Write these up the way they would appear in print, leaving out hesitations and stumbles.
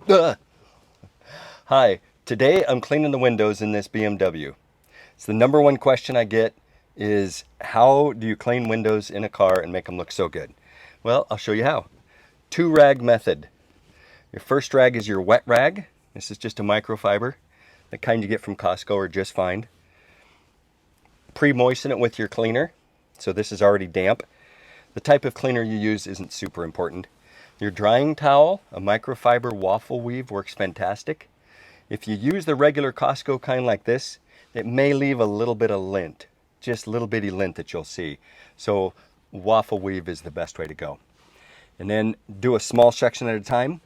Ugh. Hi, today I'm cleaning the windows in this BMW. So the number one question I get is, how do you clean windows in a car and make them look so good? Well, I'll show you how. Two rag method. Your first rag is your wet rag. This is just a microfiber. The kind you get from Costco or just find. Pre-moisten it with your cleaner. So this is already damp. The type of cleaner you use isn't super important. Your drying towel, a microfiber waffle weave, works fantastic. If you use the regular Costco kind like this, it may leave a little bit of lint, just little bitty lint that you'll see. So waffle weave is the best way to go. And then do a small section at a time.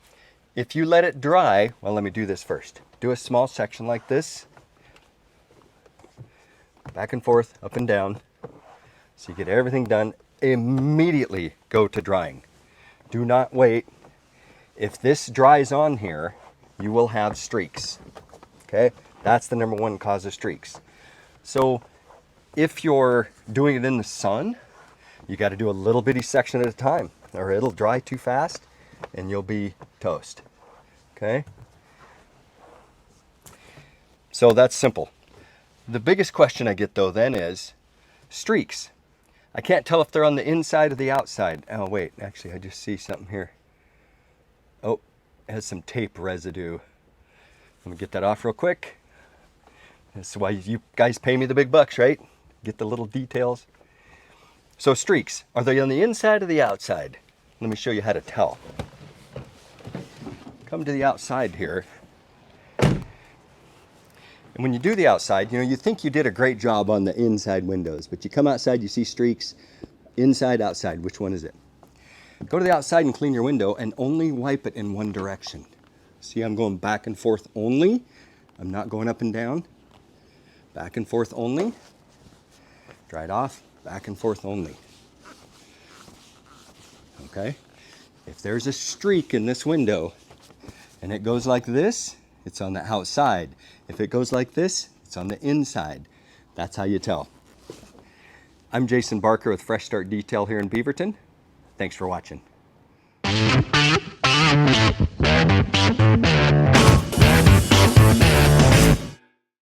If you let it dry, well, let me do this first. Do a small section like this, back and forth, up and down, so you get everything done. Immediately go to drying. Do not wait. If this dries on here, you will have streaks. Okay, that's the number one cause of streaks. So if you're doing it in the sun, you got to do a little bitty section at a time, or it'll dry too fast and you'll be toast. Okay, so that's simple. The biggest question I get though then is streaks. I can't tell if they're on the inside or the outside. Oh wait, actually I just see something here. Oh, it has some tape residue. Let me get that off real quick. That's why you guys pay me the big bucks, right? Get the little details. So streaks, are they on the inside or the outside? Let me show you how to tell. Come to the outside here. And when you do the outside, you think you did a great job on the inside windows, but you come outside, you see streaks, inside, outside. Which one is it? Go to the outside and clean your window and only wipe it in one direction. See, I'm going back and forth only. I'm not going up and down. Back and forth only. Dry it off, back and forth only. Okay? If there's a streak in this window and it goes like this, it's on the outside. If it goes like this, it's on the inside. That's how you tell. I'm Jason Barker with Fresh Start Detail here in Beaverton. Thanks for watching.